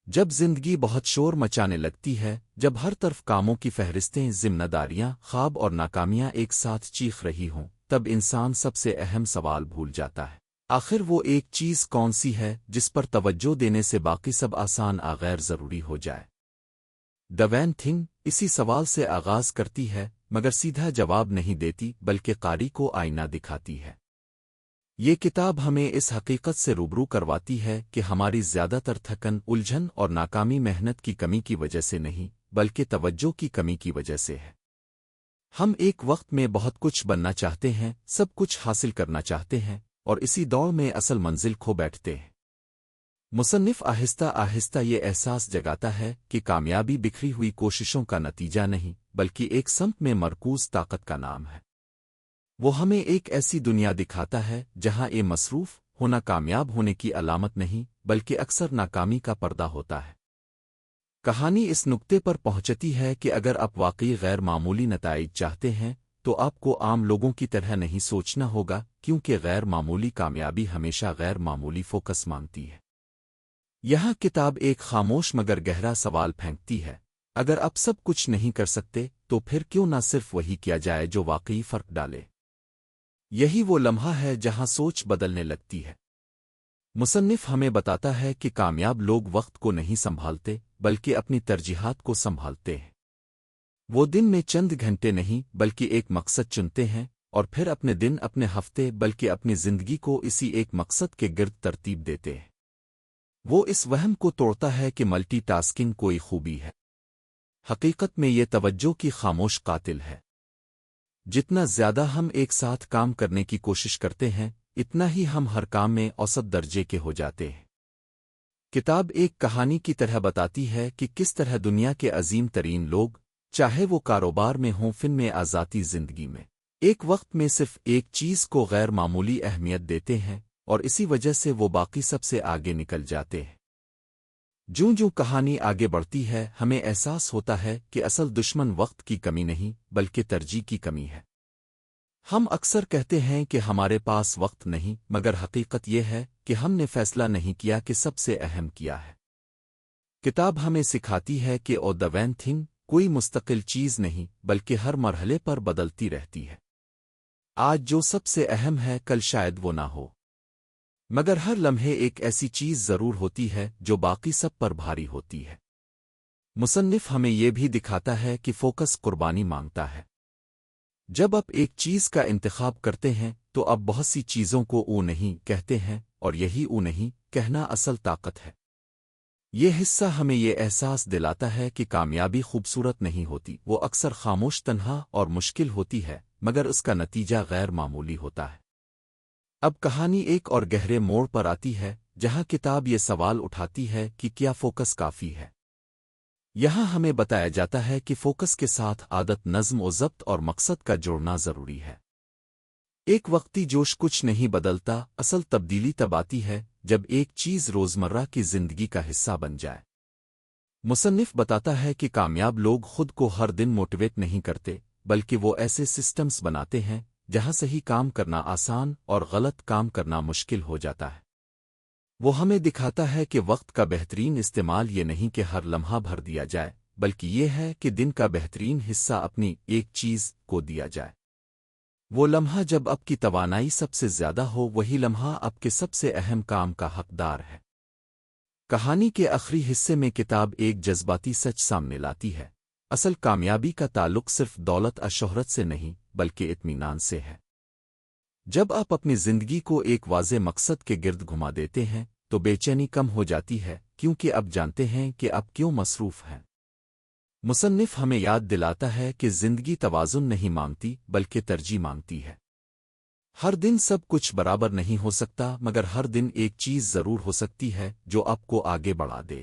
جب زندگی بہت شور مچانے لگتی ہے، جب ہر طرف کاموں کی فہرستیں، ذمہ داریاں، خواب اور ناکامیاں ایک ساتھ چیخ رہی ہوں، تب انسان سب سے اہم سوال بھول جاتا ہے۔ آخر وہ ایک چیز کون سی ہے جس پر توجہ دینے سے باقی سب آسان غیر ضروری ہو جائے؟ ڈوین تھنگ اسی سوال سے آغاز کرتی ہے، مگر سیدھا جواب نہیں دیتی بلکہ قاری کو آئینہ دکھاتی ہے۔ یہ کتاب ہمیں اس حقیقت سے روبرو کرواتی ہے کہ ہماری زیادہ تر تھکن، الجھن اور ناکامی محنت کی کمی کی وجہ سے نہیں، بلکہ توجہ کی کمی کی وجہ سے ہے۔ ہم ایک وقت میں بہت کچھ بننا چاہتے ہیں، سب کچھ حاصل کرنا چاہتے ہیں، اور اسی دوڑ میں اصل منزل کھو بیٹھتے ہیں۔ مصنف آہستہ آہستہ یہ احساس جگاتا ہے کہ کامیابی بکھری ہوئی کوششوں کا نتیجہ نہیں، بلکہ ایک سمت میں مرکوز طاقت کا نام ہے۔ وہ ہمیں ایک ایسی دنیا دکھاتا ہے جہاں یہ مصروف ہونا کامیاب ہونے کی علامت نہیں، بلکہ اکثر ناکامی کا پردہ ہوتا ہے۔ کہانی اس نقطے پر پہنچتی ہے کہ اگر آپ واقعی غیر معمولی نتائج چاہتے ہیں تو آپ کو عام لوگوں کی طرح نہیں سوچنا ہوگا، کیونکہ غیر معمولی کامیابی ہمیشہ غیر معمولی فوکس مانگتی ہے۔ یہاں کتاب ایک خاموش مگر گہرا سوال پھینکتی ہے، اگر آپ سب کچھ نہیں کر سکتے تو پھر کیوں نہ صرف وہی کیا جائے جو واقعی فرق ڈالے؟ یہی وہ لمحہ ہے جہاں سوچ بدلنے لگتی ہے۔ مصنف ہمیں بتاتا ہے کہ کامیاب لوگ وقت کو نہیں سنبھالتے بلکہ اپنی ترجیحات کو سنبھالتے ہیں۔ وہ دن میں چند گھنٹے نہیں بلکہ ایک مقصد چنتے ہیں، اور پھر اپنے دن، اپنے ہفتے، بلکہ اپنی زندگی کو اسی ایک مقصد کے گرد ترتیب دیتے ہیں۔ وہ اس وہم کو توڑتا ہے کہ ملٹی ٹاسکنگ کوئی خوبی ہے۔ حقیقت میں یہ توجہ کی خاموش قاتل ہے۔ جتنا زیادہ ہم ایک ساتھ کام کرنے کی کوشش کرتے ہیں، اتنا ہی ہم ہر کام میں اوسط درجے کے ہو جاتے ہیں۔ کتاب ایک کہانی کی طرح بتاتی ہے کہ کس طرح دنیا کے عظیم ترین لوگ، چاہے وہ کاروبار میں ہوں، فن میں، آزادی زندگی میں، ایک وقت میں صرف ایک چیز کو غیر معمولی اہمیت دیتے ہیں، اور اسی وجہ سے وہ باقی سب سے آگے نکل جاتے ہیں۔ جوں جوں کہانی آگے بڑھتی ہے، ہمیں احساس ہوتا ہے کہ اصل دشمن وقت کی کمی نہیں بلکہ ترجیح کی کمی ہے۔ ہم اکثر کہتے ہیں کہ ہمارے پاس وقت نہیں، مگر حقیقت یہ ہے کہ ہم نے فیصلہ نہیں کیا کہ سب سے اہم کیا ہے۔ کتاب ہمیں سکھاتی ہے کہ دی وین تھنگ کوئی مستقل چیز نہیں، بلکہ ہر مرحلے پر بدلتی رہتی ہے۔ آج جو سب سے اہم ہے، کل شاید وہ نہ ہو، مگر ہر لمحے ایک ایسی چیز ضرور ہوتی ہے جو باقی سب پر بھاری ہوتی ہے۔ مصنف ہمیں یہ بھی دکھاتا ہے کہ فوکس قربانی مانگتا ہے۔ جب آپ ایک چیز کا انتخاب کرتے ہیں تو آپ بہت سی چیزوں کو او نہیں کہتے ہیں، اور یہی او نہیں کہنا اصل طاقت ہے۔ یہ حصہ ہمیں یہ احساس دلاتا ہے کہ کامیابی خوبصورت نہیں ہوتی، وہ اکثر خاموش، تنہا اور مشکل ہوتی ہے، مگر اس کا نتیجہ غیر معمولی ہوتا ہے۔ اب کہانی ایک اور گہرے موڑ پر آتی ہے، جہاں کتاب یہ سوال اٹھاتی ہے کہ کیا فوکس کافی ہے؟ یہاں ہمیں بتایا جاتا ہے کہ فوکس کے ساتھ عادت، نظم و ضبط اور مقصد کا جوڑنا ضروری ہے۔ ایک وقتی جوش کچھ نہیں بدلتا، اصل تبدیلی تب آتی ہے جب ایک چیز روزمرہ کی زندگی کا حصہ بن جائے۔ مصنف بتاتا ہے کہ کامیاب لوگ خود کو ہر دن موٹیویٹ نہیں کرتے، بلکہ وہ ایسے سسٹمز بناتے ہیں جہاں صحیح کام کرنا آسان اور غلط کام کرنا مشکل ہو جاتا ہے۔ وہ ہمیں دکھاتا ہے کہ وقت کا بہترین استعمال یہ نہیں کہ ہر لمحہ بھر دیا جائے، بلکہ یہ ہے کہ دن کا بہترین حصہ اپنی ایک چیز کو دیا جائے۔ وہ لمحہ جب آپ کی توانائی سب سے زیادہ ہو، وہی لمحہ آپ کے سب سے اہم کام کا حقدار ہے۔ کہانی کے آخری حصے میں کتاب ایک جذباتی سچ سامنے لاتی ہے۔ اصل کامیابی کا تعلق صرف دولت اور شہرت سے نہیں، بلکہ اطمینان سے ہے۔ جب آپ اپنی زندگی کو ایک واضح مقصد کے گرد گھما دیتے ہیں تو بے چینی کم ہو جاتی ہے، کیونکہ آپ جانتے ہیں کہ آپ کیوں مصروف ہیں۔ مصنف ہمیں یاد دلاتا ہے کہ زندگی توازن نہیں مانگتی بلکہ ترجیح مانگتی ہے۔ ہر دن سب کچھ برابر نہیں ہو سکتا، مگر ہر دن ایک چیز ضرور ہو سکتی ہے جو آپ کو آگے بڑھا دے۔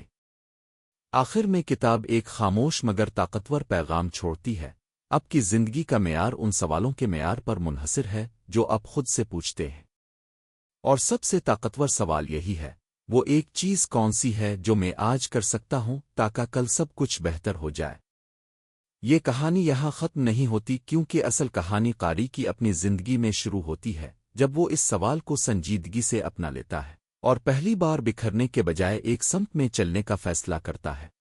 آخر میں کتاب ایک خاموش مگر طاقتور پیغام چھوڑتی ہے۔ آپ کی زندگی کا معیار ان سوالوں کے معیار پر منحصر ہے جو آپ خود سے پوچھتے ہیں، اور سب سے طاقتور سوال یہی ہے، وہ ایک چیز کون سی ہے جو میں آج کر سکتا ہوں تاکہ کل سب کچھ بہتر ہو جائے۔ یہ کہانی یہاں ختم نہیں ہوتی، کیونکہ اصل کہانی قاری کی اپنی زندگی میں شروع ہوتی ہے، جب وہ اس سوال کو سنجیدگی سے اپنا لیتا ہے اور پہلی بار بکھرنے کے بجائے ایک سمت میں چلنے کا فیصلہ کرتا ہے۔